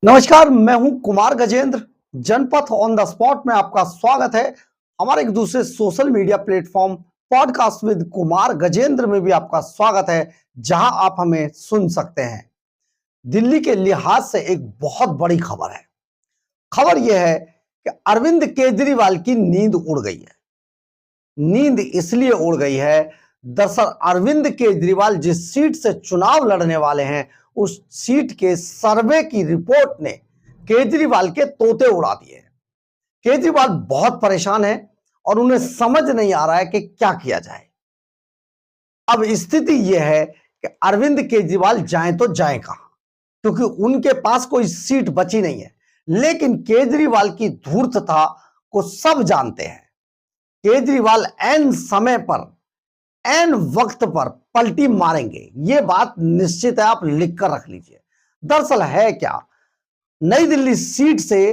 नमस्कार, मैं हूं कुमार गजेंद्र। जनपथ ऑन द स्पॉट में आपका स्वागत है। हमारे एक दूसरे social media platform podcast with Kumar Gajendra में भी आपका स्वागत है, जहां आप हमें सुन सकते हैं। दिल्ली के लिहाज से एक बहुत बड़ी खबर है। खबर यह है कि अरविंद केजरीवाल की नींद उड़ गई है। नींद इसलिए उड़ गई है, दरअसल अरविंद केजरीवाल जिस सीट से चुनाव लड़ने वाले हैं, उस सीट के सर्वे की रिपोर्ट ने केजरीवाल के तोते उड़ा दिए हैं। केजरीवाल बहुत परेशान है और उन्हें समझ नहीं आ रहा है कि क्या किया जाए। अब स्थिति यह है कि अरविंद केजरीवाल जाएं तो जाएं कहां, क्योंकि उनके पास कोई सीट बची नहीं है। लेकिन केजरीवाल की धूर्तता को सब जानते हैं। केजरीवाल एन समय पर, एन वक्त पर पलटी मारेंगे, यह बात निश्चित है, आप लिख कर रख लीजिए। दरअसल है क्या, नई दिल्ली सीट से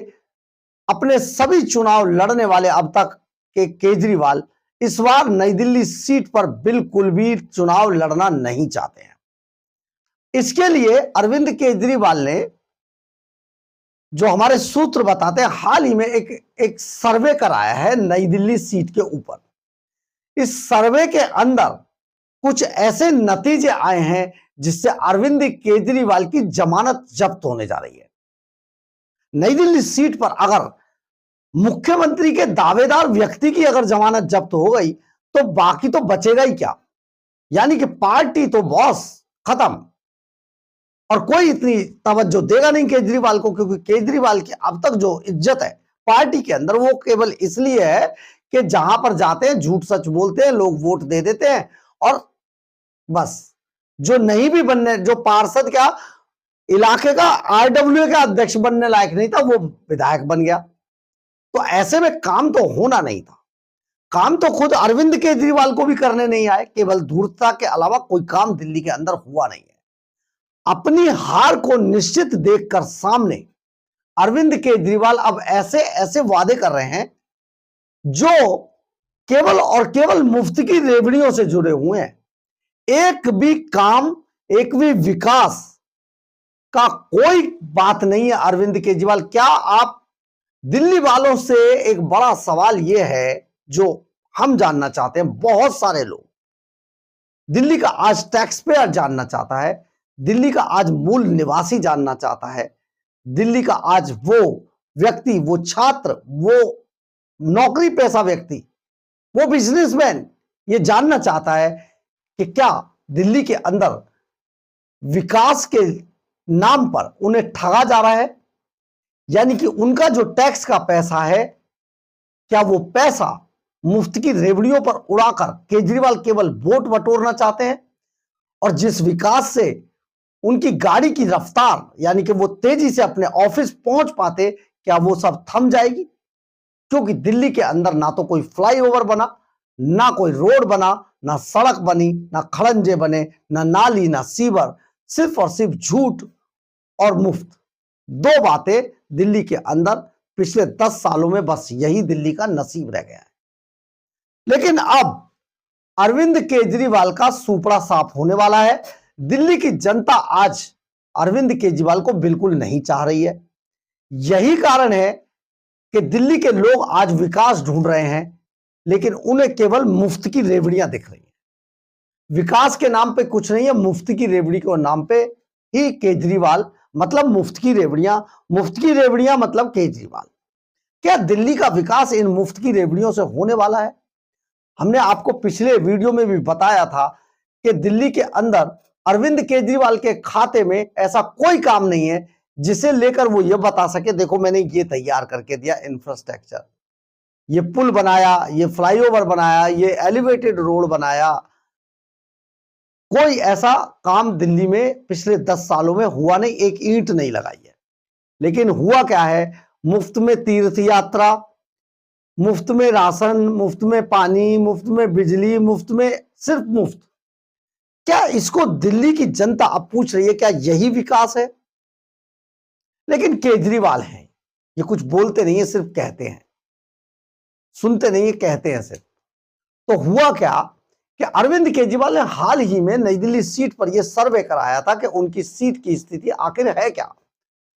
अपने सभी चुनाव लड़ने वाले अब तक के केजरीवाल इस बार नई दिल्ली सीट पर बिल्कुल भी चुनाव लड़ना नहीं चाहते हैं। इसके लिए अरविंद केजरीवाल ने, जो हमारे सूत्र बताते हैं, हाल ही में एक सर्वे कराया है नई दिल्ली सीट के ऊपर। इस सर्वे के अंदर कुछ ऐसे नतीजे आए हैं जिससे अरविंद केजरीवाल की जमानत जब्त होने जा रही है। नई दिल्ली सीट पर अगर मुख्यमंत्री के दावेदार व्यक्ति की अगर जमानत जब्त हो गई तो बाकी तो बचेगा ही क्या। यानी कि पार्टी तो बॉस खत्म, और कोई इतनी तवज्जो देगा नहीं केजरीवाल को, क्योंकि केजरीवाल की अब तक जो इज्जत है पार्टी के अंदर, वो केवल इसलिए है कि जहां पर जाते हैं झूठ सच बोलते हैं, लोग वोट दे देते हैं, और बस जो नहीं भी बनने, जो पार्षद का इलाके का आरडब्ल्यू का अध्यक्ष बनने लायक नहीं था, वो विधायक बन गया। तो ऐसे में काम तो होना नहीं था। काम तो खुद अरविंद केजरीवाल को भी करने नहीं आए। केवल धूर्तता के अलावा कोई काम दिल्ली के अंदर हुआ नहीं है। अपनी हार को निश्चित देखकर सामने अरविंद केजरीवाल अब ऐसे ऐसे वादे कर रहे हैं जो केवल और केवल मुफ्त की रेवड़ियों से जुड़े हुए हैं। एक भी काम, एक भी विकास का कोई बात नहीं है अरविंद केजरीवाल। क्या आप, दिल्ली वालों से एक बड़ा सवाल यह है जो हम जानना चाहते हैं, बहुत सारे लोग, दिल्ली का आज टैक्स पेयर जानना चाहता है, दिल्ली का आज मूल निवासी जानना चाहता है, दिल्ली का आज वो व्यक्ति, वो छात्र, वो नौकरी पेशा व्यक्ति, वो बिजनेसमैन ये जानना चाहता है कि क्या दिल्ली के अंदर विकास के नाम पर उन्हें ठगा जा रहा है। यानी कि उनका जो टैक्स का पैसा है, क्या वो पैसा मुफ्त की रेवड़ियों पर उड़ाकर केजरीवाल केवल वोट बटोरना चाहते हैं, और जिस विकास से उनकी गाड़ी की रफ्तार, यानी कि वो तेजी से अपने ऑफिस पहुंच पाते, क्या वो सब थम जाएगी। क्योंकि दिल्ली के अंदर ना तो कोई फ्लाईओवर बना, ना कोई रोड बना, ना सड़क बनी, ना खड़ंजे बने, ना नाली, ना सीवर, सिर्फ और सिर्फ झूठ और मुफ्त। दो बातें दिल्ली के अंदर पिछले 10 सालों में, बस यही दिल्ली का नसीब रह गया है। लेकिन अब अरविंद केजरीवाल का सुपड़ा साफ होने वाला है। दिल्ली की जनता आज अरविंद केजरीवाल को बिल्कुल नहीं चाह रही है। यही कारण है कि दिल्ली के लोग आज विकास ढूंढ रहे हैं, लेकिन उन्हें केवल मुफ्त की रेवड़ियां दिख रही हैं। विकास के नाम पे कुछ नहीं है, मुफ्त की रेवड़ी के नाम पे ही केजरीवाल, मतलब मुफ्त की रेवड़ियां, मुफ्त की रेवड़ियां मतलब केजरीवाल। क्या दिल्ली का विकास इन मुफ्त की रेवड़ियों से होने वाला है? हमने आपको पिछले वीडियो में भी बताया था कि दिल्ली के अंदर अरविंद केजरीवाल के खाते में ऐसा कोई काम नहीं है जिसे लेकर वो ये बता सके, देखो मैंने ये तैयार करके दिया, इंफ्रास्ट्रक्चर, ये पुल बनाया, ये फ्लाईओवर बनाया, ये एलिवेटेड रोड बनाया। कोई ऐसा काम दिल्ली में पिछले 10 सालों में हुआ नहीं, एक ईंट नहीं लगाई है। लेकिन हुआ क्या है, मुफ्त में तीर्थ यात्रा, मुफ्त में राशन, मुफ्त में पानी, मुफ्त में बिजली, मुफ्त में, सिर्फ मुफ्त। क्या इसको दिल्ली की जनता अब पूछ रही है, क्या यही विकास है? लेकिन केजरीवाल हैं, ये कुछ बोलते नहीं है, सिर्फ कहते हैं, सुनते नहीं है, कहते हैं सिर्फ। तो हुआ क्या कि अरविंद केजरीवाल ने हाल ही में नई दिल्ली सीट पर यह सर्वे कराया था कि उनकी सीट की स्थिति आखिर है क्या।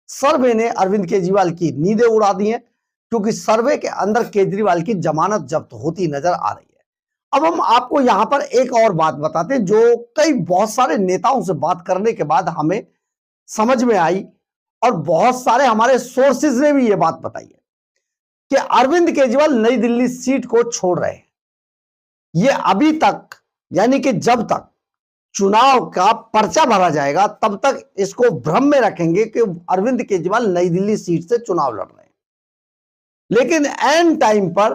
सर्वे ने अरविंद केजरीवाल की नींदें उड़ा दी हैं, क्योंकि सर्वे के अंदर केजरीवाल की जमानत जब्त होती नजर आ रही है। अब हम आपको यहां पर एक और बात बताते हैं, जो कई बहुत सारे नेताओं से बात करने के बाद हमें समझ में आई, और बहुत सारे हमारे सोर्सेज ने भी यह बात बताई है कि अरविंद केजरीवाल नई दिल्ली सीट को छोड़ रहे हैं। ये अभी तक, यानी कि जब तक चुनाव का पर्चा भरा जाएगा तब तक इसको भ्रम में रखेंगे कि अरविंद केजरीवाल नई दिल्ली सीट से चुनाव लड़ रहे हैं। लेकिन एंड टाइम पर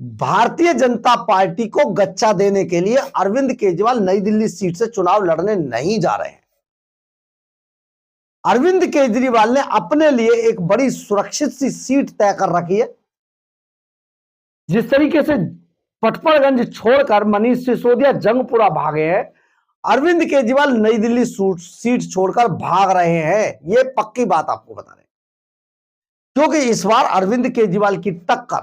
भारतीय जनता पार्टी को गच्चा देने के लिए अरविंद केजरीवाल नई दिल्ली सीट से चुनाव लड़ने नहीं जा रहे हैं। अरविंद केजरीवाल ने अपने लिए एक बड़ी सुरक्षित सी सीट तय कर रखी है। जिस तरीके से पटपड़गंज छोड़कर मनीष सिसोदिया जंगपुरा भागे हैं, अरविंद केजरीवाल नई दिल्ली सीट छोड़कर भाग रहे हैं। यह पक्की बात आपको बता रहे हैं, क्योंकि इस बार अरविंद केजरीवाल की टक्कर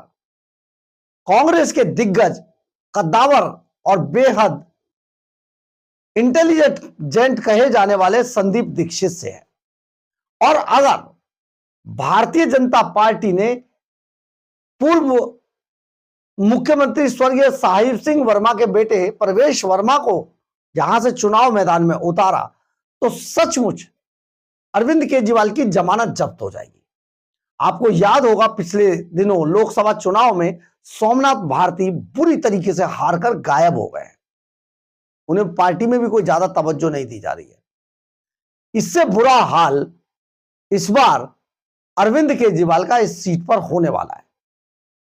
कांग्रेस के दिग्गज, कद्दावर और बेहद इंटेलिजेंट कहे जाने वाले संदीप दीक्षित से है। और अगर भारतीय जनता पार्टी ने पूर्व मुख्यमंत्री स्वर्गीय साहिब सिंह वर्मा के बेटे प्रवेश वर्मा को यहां से चुनाव मैदान में उतारा, तो सचमुच अरविंद केजरीवाल की जमानत जब्त हो जाएगी। आपको याद होगा पिछले दिनों लोकसभा चुनाव में सोमनाथ भारती बुरी तरीके से हारकर गायब हो गए। उन्हें पार्टी में भी कोई ज्यादा तवज्जो नहीं दी जा रही है। इससे बुरा हाल इस बार अरविंद केजरीवाल का इस सीट पर होने वाला है।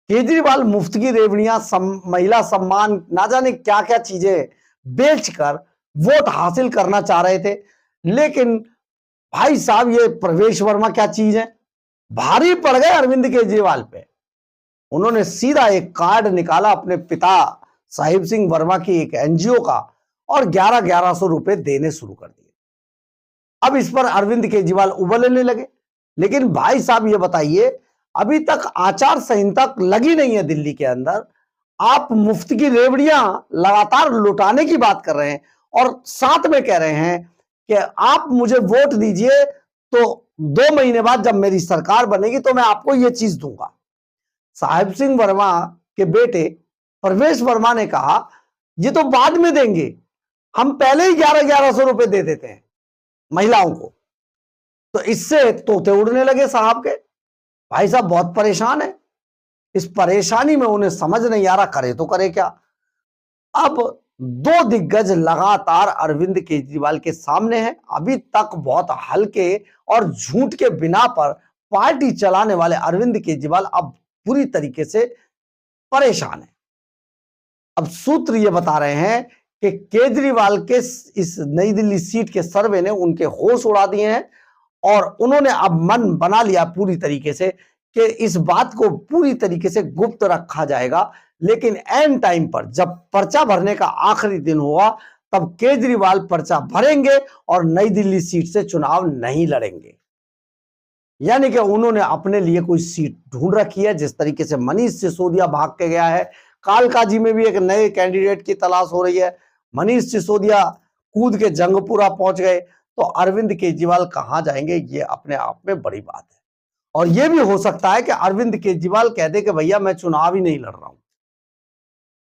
केजरीवाल मुफ्त की रेवड़ियां, महिला सम्मान, ना जाने क्या क्या चीजें बेचकर वोट हासिल करना चाह रहे थे। लेकिन भाई साहब, ये प्रवेश वर्मा क्या चीज है, भारी पड़ गए अरविंद केजरीवाल पे। उन्होंने सीधा एक कार्ड निकाला अपने पिता साहिब सिंह वर्मा की एक एनजीओ का, और 1100 रुपए देने शुरू कर दिए। अब इस पर अरविंद केजरीवाल उबलने लगे। लेकिन भाई साहब, ये बताइए, अभी तक आचार संहिता लगी नहीं है दिल्ली के अंदर, आप मुफ्त की रेवड़ियां लगातार लुटाने की बात कर रहे हैं, और साथ में कह रहे हैं कि आप मुझे वोट दीजिए तो 2 महीने बाद जब मेरी सरकार बनेगी तो मैं आपको यह चीज दूंगा। साहिब सिंह वर्मा के बेटे प्रवेश वर्मा ने कहा, ये तो बाद में देंगे, हम पहले ही 1100 रुपए दे देते हैं महिलाओं को। तो इससे तोते उड़ने लगे साहब के। भाई साहब बहुत परेशान है। इस परेशानी में उन्हें समझ नहीं आ रहा करे तो करे क्या। अब 2 दिग्गज लगातार अरविंद केजरीवाल के सामने हैं। अभी तक बहुत हल्के और झूठ के बिना पर पार्टी चलाने वाले अरविंद केजरीवाल अब पूरी तरीके से परेशान है। अब सूत्र ये बता रहे हैं कि केजरीवाल के इस नई दिल्ली सीट के सर्वे ने उनके होश उड़ा दिए हैं, और उन्होंने अब मन बना लिया पूरी तरीके से कि इस बात को पूरी तरीके से गुप्त रखा जाएगा। लेकिन एंड टाइम पर जब पर्चा भरने का आखिरी दिन होगा, तब केजरीवाल पर्चा भरेंगे और नई दिल्ली सीट से चुनाव नहीं लड़ेंगे। यानी कि उन्होंने अपने लिए कोई सीट ढूंढ रखी है। जिस तरीके से मनीष सिसोदिया भाग के गया है, कालकाजी में भी एक नए कैंडिडेट की तलाश हो रही है। मनीष सिसोदिया कूद के जंगपुरा पहुंच गए, तो अरविंद केजरीवाल कहां जाएंगे, ये अपने आप में बड़ी बात है। और यह भी हो सकता है कि अरविंद केजरीवाल कह दे कि भैया मैं चुनाव ही नहीं लड़ रहा हूं।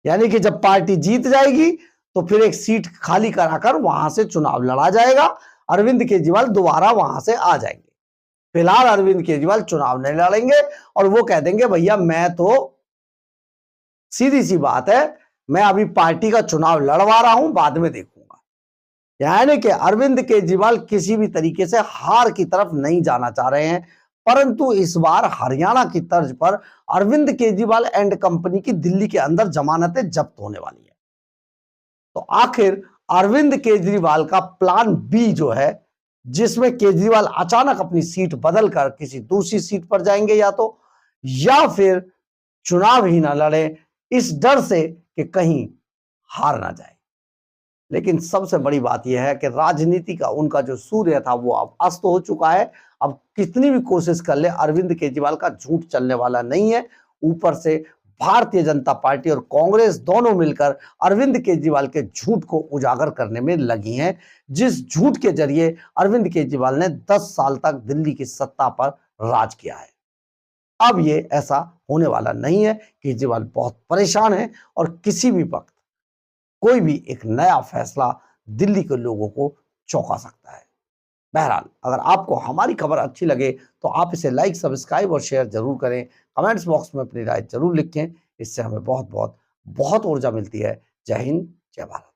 यानी कि जब पार्टी जीत जाएगी तो फिर एक सीट खाली कराकर वहां से चुनाव लड़ा जाएगा, अरविंद केजरीवाल दोबारा वहां से आ जाएंगे। फिलहाल अरविंद केजरीवाल चुनाव नहीं लड़ेंगे, और वो कह देंगे भैया मैं तो, सीधी सी बात है, मैं अभी पार्टी का चुनाव लड़वा रहा हूं, बाद में देखूंगा। यानी कि अरविंद केजरीवाल किसी भी तरीके से हार की तरफ नहीं जाना चाह रहे हैं। परंतु इस बार हरियाणा की तर्ज पर अरविंद केजरीवाल एंड कंपनी की दिल्ली के अंदर जमानतें जब्त होने वाली है। तो आखिर अरविंद केजरीवाल का प्लान बी जो है, जिसमें केजरीवाल अचानक अपनी सीट बदलकर किसी दूसरी सीट पर जाएंगे या फिर चुनाव ही ना लड़े, इस डर से कि कहीं हार ना जाए। लेकिन सबसे बड़ी बात यह है कि राजनीति का उनका जो सूर्य था वो अब अस्त हो चुका है। अब कितनी भी कोशिश कर ले, अरविंद केजरीवाल का झूठ चलने वाला नहीं है। ऊपर से भारतीय जनता पार्टी और कांग्रेस दोनों मिलकर अरविंद केजरीवाल के झूठ को उजागर करने में लगी हैं, जिस झूठ के जरिए अरविंद केजरीवाल ने 10 साल तक दिल्ली की सत्ता पर राज किया है। अब ये ऐसा होने वाला नहीं है। केजरीवाल बहुत परेशान है और किसी भी वक्त कोई भी एक नया फैसला दिल्ली के लोगों को चौंका सकता है। बहरहाल, अगर आपको हमारी खबर अच्छी लगे तो आप इसे लाइक, सब्सक्राइब और शेयर जरूर करें। कमेंट्स बॉक्स में अपनी राय जरूर लिखें। इससे हमें बहुत ऊर्जा मिलती है। जय हिंद, जय भारत।